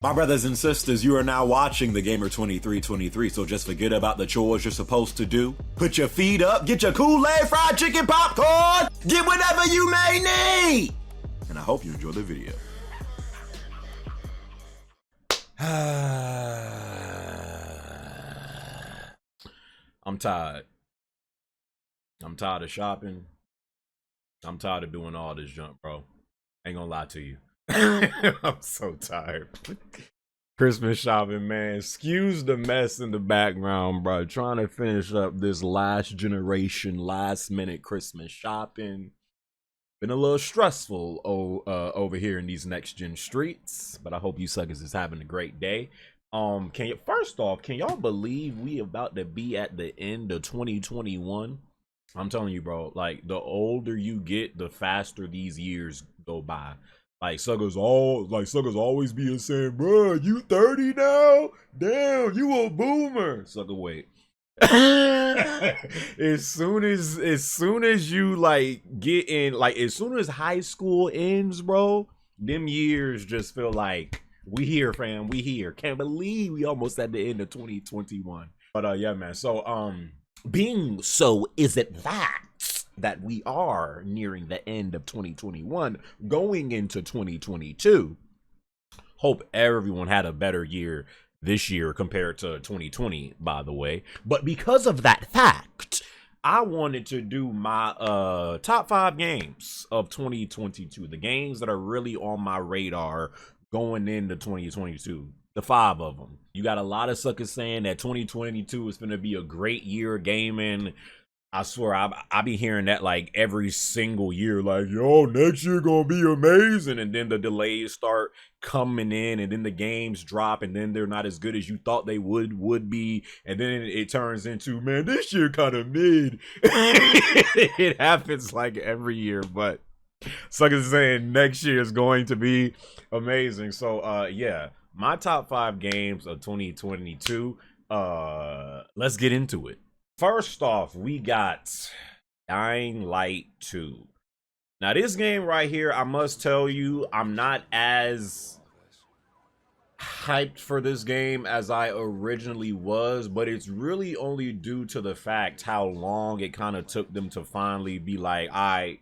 My brothers and sisters, you are now watching the Gamer 2323, so just forget about the chores you're supposed to do. Put your feet up, get your Kool-Aid, fried chicken, popcorn, get whatever you may need! And I hope you enjoy the video. I'm tired. I'm tired of shopping. I'm tired of doing all this junk, bro. Ain't gonna lie to you. I'm so tired. Christmas shopping, man. Excuse the mess in the background, bro. Trying to finish up this last generation, last minute Christmas shopping. Been a little stressful over here in these next gen streets, but I hope you suckers is having a great day. First off, can y'all believe we about to be at the end of 2021? I'm telling you, bro, like the older you get, the faster these years go by. Like suckers always be saying, bro, you 30 now? Damn, you a boomer. Sucker, wait. as soon as you like get in, like as soon as high school ends, bro, them years just feel like we here, fam. We here. Can't believe we almost at the end of 2021. But yeah, man. So being so, is it that we are nearing the end of 2021, going into 2022. Hope everyone had a better year this year compared to 2020, by the way. But because of that fact, I wanted to do my top 5 games of 2022. The games that are really on my radar going into 2022. The 5 of them. You got a lot of suckers saying that 2022 is going to be a great year of gaming. I swear, I be hearing that like every single year, like, yo, next year gonna be amazing. And then the delays start coming in, and then the games drop, and then they're not as good as you thought they would be. And then it turns into, man, this year kind of mid. It happens like every year, but suckers saying next year is going to be amazing. So, yeah, my top 5 games of 2022. Let's get into it. First off, we got Dying Light 2. Now, this game right here, I must tell you, I'm not as hyped for this game as I originally was, but it's really only due to the fact how long it kind of took them to finally be like, all right,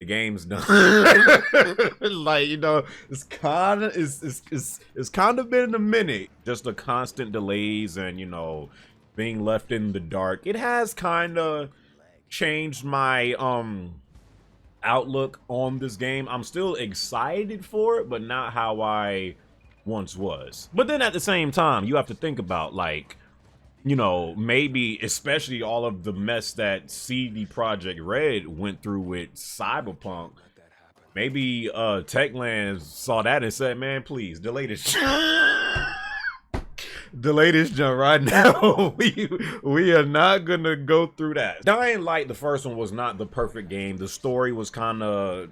the game's done. Like, you know, it's kind of been a minute. Just the constant delays and, you know, being left in the dark. It has kind of changed my outlook on this game. I'm still excited for it, but not how I once was. But then at the same time, you have to think about, like, you know, maybe especially all of the mess that CD Projekt Red went through with Cyberpunk. Maybe Techland saw that and said, man, please delay this delay this jump right now. we are not gonna go through that. Dying Light, the first one, was not the perfect game. The story was kind of,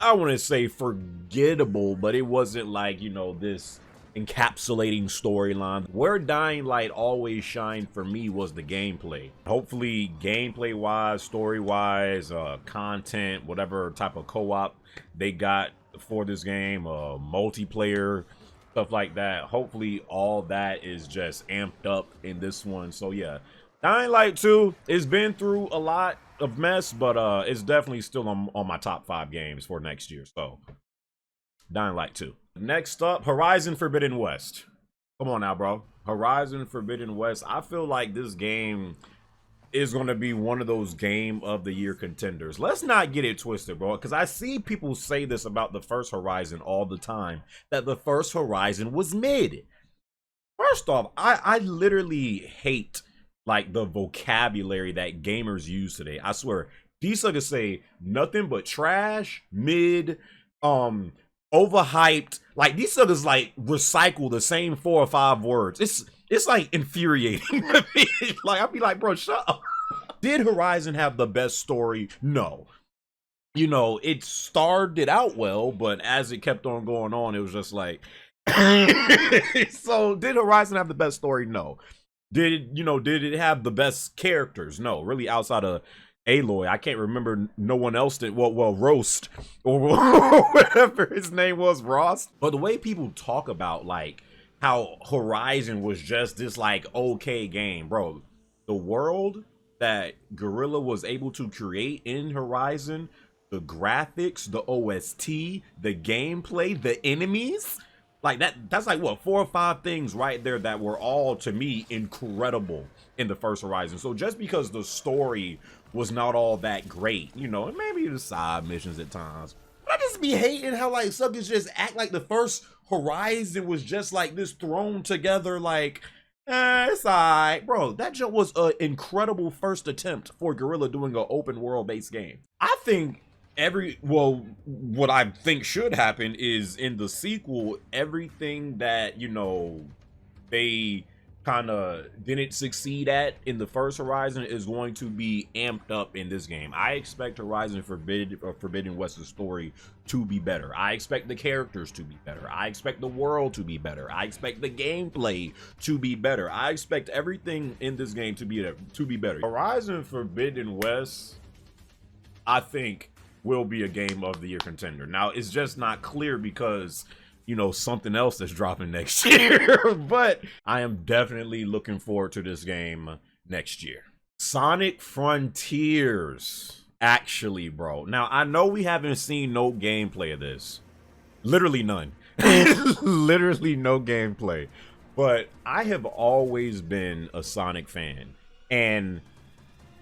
I wouldn't say forgettable, but it wasn't like, you know, this encapsulating storyline. Where Dying Light always shined for me was the gameplay. Hopefully gameplay wise, story wise, content, whatever type of co-op they got for this game, multiplayer, stuff like that. Hopefully all that is just amped up in this one. So yeah, Dying Light 2 has been through a lot of mess, but it's definitely still on my top 5 games for next year. So Dying Light 2. Next up, Horizon Forbidden West. Come on now, bro. Horizon Forbidden West. I feel like this game is going to be one of those game of the year contenders. Let's not get it twisted, bro, because I see people say this about the first Horizon all the time, that the first Horizon was mid. First off, I literally hate like the vocabulary that gamers use today. I swear, these suckers say nothing but trash, mid, overhyped. Like, these suckers like recycle the same 4 or 5 words. It's like infuriating. Like, I'll be like, bro, shut up. Did Horizon have the best story? No. You know, it started out well, but as it kept on going on, it was just like, so did Horizon have the best story? No. Did it have the best characters? No. Really, outside of Aloy. I can't remember no one else did. Well, Roast or whatever his name was, Ross. But the way people talk about like how Horizon was just this like okay game, bro. The world that Guerrilla was able to create in Horizon, the graphics, the OST, the gameplay, the enemies, like that's like what, 4 or 5 things right there that were all to me incredible in the first Horizon. So just because the story was not all that great, you know, and maybe the side missions at times, I just be hating how like suckers just act like the first Horizon was just like this thrown together like, it's alright. Bro, that just was an incredible first attempt for Guerrilla doing an open world based game. I think what I think should happen is in the sequel, everything that, you know, they kind of didn't succeed at in the first Horizon is going to be amped up in this game. I expect Horizon Forbidden West's story to be better. I expect the characters to be better. I expect the world to be better. I expect the gameplay to be better. I expect everything in this game to be better. Horizon Forbidden West, I think, will be a Game of the Year contender. Now, it's just not clear because, you know, something else that's dropping next year. But I am definitely looking forward to this game next year. Sonic Frontiers. Actually, bro. Now, I know we haven't seen no gameplay of this. Literally none. Literally no gameplay. But I have always been a Sonic fan. And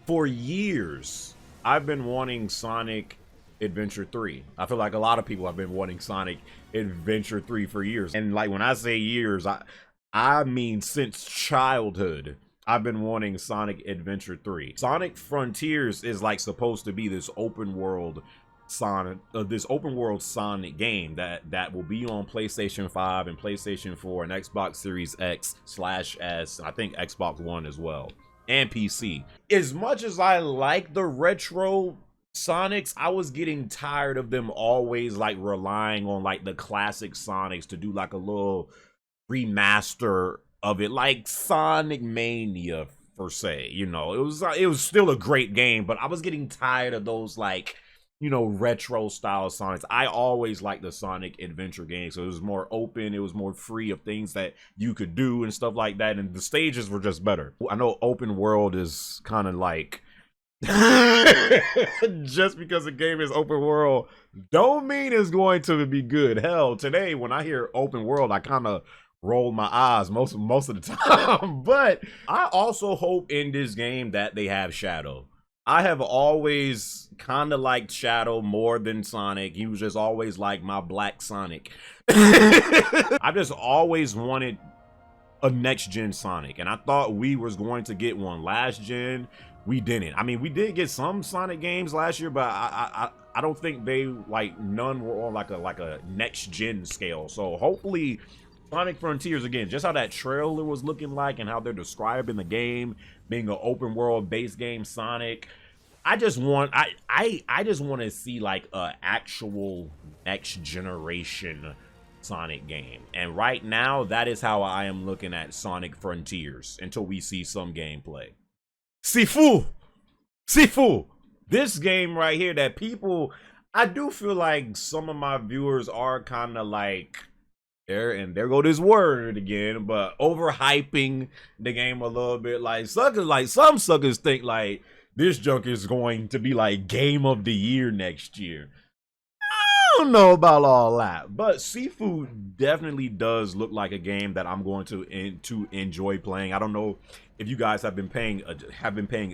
for years, I've been wanting Sonic Adventure 3. I feel like a lot of people have been wanting Sonic Adventure 3 for years. And like when I say years, I mean since childhood, I've been wanting Sonic Adventure 3. Sonic Frontiers is like supposed to be this open world Sonic game that will be on PlayStation 5 and PlayStation 4 and Xbox Series X/S, I think Xbox One as well, and PC. As much as I like the retro Sonics, I was getting tired of them always like relying on like the classic Sonics to do like a little remaster of it, like Sonic Mania per se. You know, it was still a great game, but I was getting tired of those like, you know, retro style Sonics. I always liked the Sonic Adventure games, so it was more open, it was more free of things that you could do and stuff like that, and the stages were just better. I know open world is kind of like just because a game is open world don't mean it's going to be good. Hell, today when I hear open world, I kind of roll my eyes most of the time. But I also hope in this game that they have Shadow. I have always kind of liked Shadow more than Sonic. He was just always like my black Sonic. I just always wanted a next gen Sonic, and I thought we was going to get one last gen. We didn't. I mean, we did get some Sonic games last year, but I don't think they, like, none were on like a next gen scale. So hopefully Sonic Frontiers, again, just how that trailer was looking like and how they're describing the game being an open world based game Sonic, I just want to see like a actual next generation Sonic game. And right now, that is how I am looking at Sonic Frontiers until we see some gameplay. Sifu! This game right here that people, I do feel like some of my viewers are kind of like, there go this word again, but overhyping the game a little bit. Like some suckers think like this junk is going to be like Game of the Year next year. I don't know about all that, but Sifu definitely does look like a game that I'm going to enjoy playing. I don't know if you guys have been paying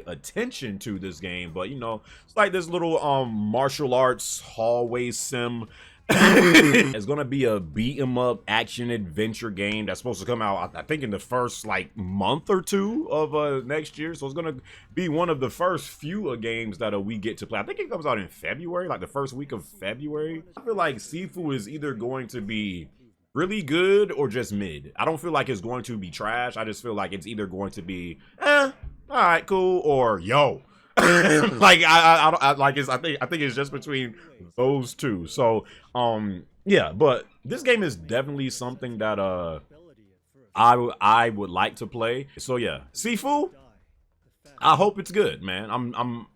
attention to this game, but you know, it's like this little martial arts hallway sim. It's gonna be a beat 'em up action adventure game that's supposed to come out, I think, in the first like month or two of next year. So it's gonna be one of the first few games that we get to play. I think it comes out in February, like the first week of February. I feel like Sifu is either going to be really good or just mid. I don't feel like it's going to be trash. I just feel like it's either going to be all right, cool, or yo. Like I think it's just between those two. So yeah, but this game is definitely something that I would like to play. So yeah, Sifu, I hope it's good, man. I'm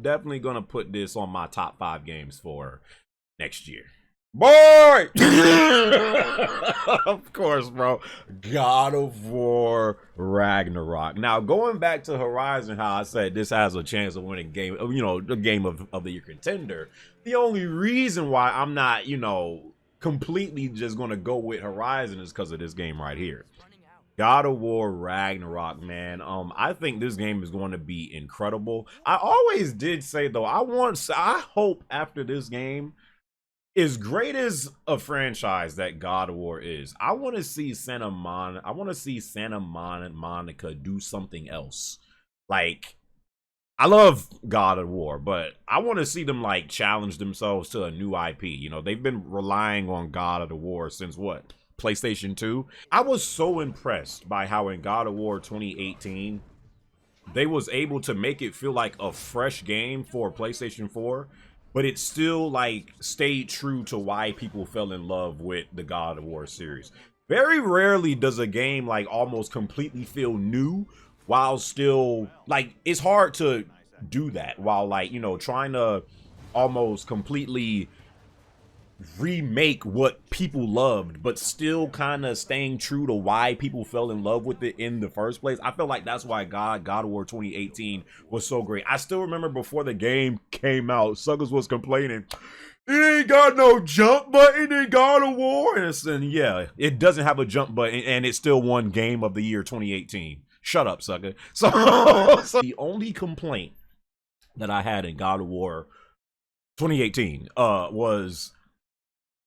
definitely gonna put this on my top 5 games for next year. Boy! Of course, bro. God of War Ragnarok. Now, going back to Horizon, how I said this has a chance of winning game, the game of the year contender. The only reason why I'm not, completely just gonna go with Horizon is because of this game right here. God of War Ragnarok, man. I think this game is going to be incredible. I always did say though, I hope after this game, as great as a franchise that God of War is, I want to see Santa Monica do something else. Like, I love God of War, but I want to see them like challenge themselves to a new IP. They've been relying on God of the War since what? PlayStation 2. I was so impressed by how in God of War 2018 they was able to make it feel like a fresh game for PlayStation 4, but it still like stayed true to why people fell in love with the God of War series. Very rarely does a game like almost completely feel new while still like it's hard to do that while like trying to almost completely remake what people loved but still kind of staying true to why people fell in love with it in the first place. I feel like that's why God of War 2018 was so great. I still remember before the game came out, suckers was complaining it ain't got no jump button in God of War, and yeah, it doesn't have a jump button, and it still won game of the year 2018. Shut up, sucker. So the only complaint that I had in God of War 2018 was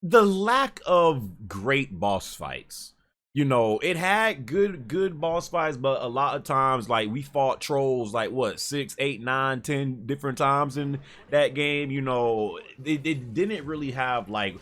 the lack of great boss fights. It had good boss fights, but a lot of times like we fought trolls like what 6, 8, 9, 10 different times in that game. It didn't really have like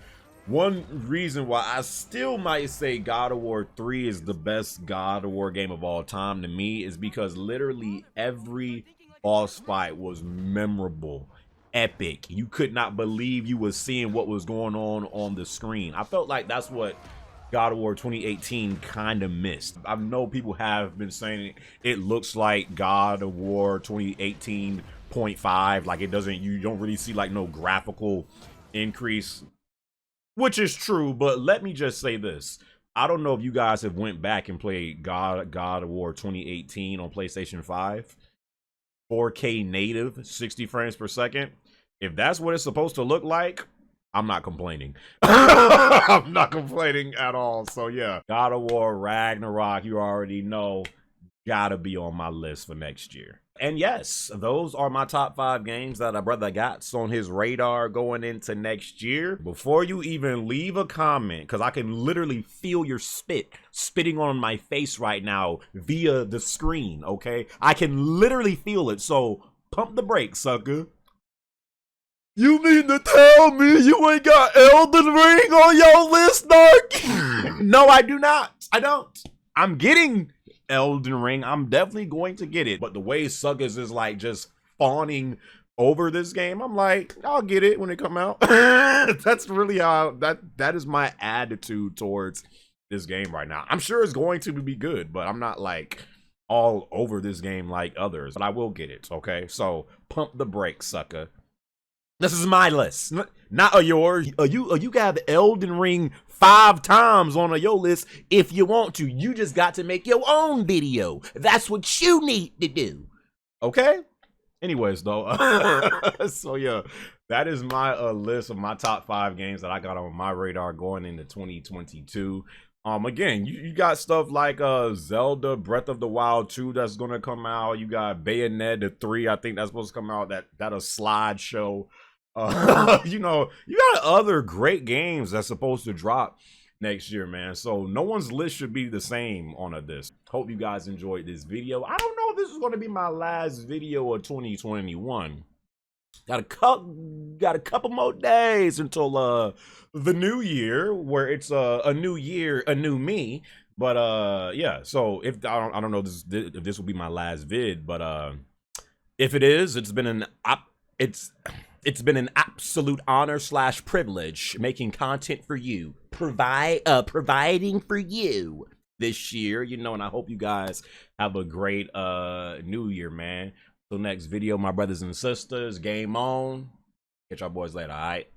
one reason why I still might say God of War 3 is the best God of War game of all time to me is because literally every boss fight was memorable, epic. You could not believe you was seeing what was going on the screen. I felt like that's what God of War 2018 kind of missed. I know people have been saying it looks like God of War 2018.5, like you don't really see like no graphical increase, which is true, but let me just say this. I don't know if you guys have went back and played God of War 2018 on PlayStation 5. 4K native, 60 frames per second. If that's what it's supposed to look like, I'm not complaining. I'm not complaining at all. So yeah, God of War Ragnarok, you already know, gotta be on my list for next year. And yes, those are my top 5 games that a brother got on his radar going into next year. Before you even leave a comment, because I can literally feel your spitting on my face right now via the screen, okay? I can literally feel it, so pump the brakes, sucker. You mean to tell me you ain't got Elden Ring on your list, Nark? No, I do not. I don't. I'm getting Elden Ring. I'm definitely going to get it. But the way suckers is like just fawning over this game, I'm like, I'll get it when it come out. That's really how that is my attitude towards this game right now. I'm sure it's going to be good, but I'm not like all over this game like others. But I will get it, okay? So pump the brakes, sucker. This is my list, not yours. You got the Elden Ring 5 times on your list if you want to. You just got to make your own video. That's what you need to do. Okay? Anyways, though, so yeah, that is my list of my top 5 games that I got on my radar going into 2022. Again, you got stuff like Zelda Breath of the Wild 2 that's gonna come out. You got Bayonetta 3, I think that's supposed to come out. That a slideshow. You got other great games that's supposed to drop next year, man. So no one's list should be the same on this. Hope you guys enjoyed this video. I don't know if this is going to be my last video of 2021. Got a couple more days until the new year, where it's a new year, a new me. But yeah. So if I don't know if this will be my last vid, but if it is, it's been an absolute honor / privilege making content for you, providing for you. this year, you know, and I hope you guys have a great new year, man. Till next video, my brothers and sisters, game on. Catch y'all boys later, all right?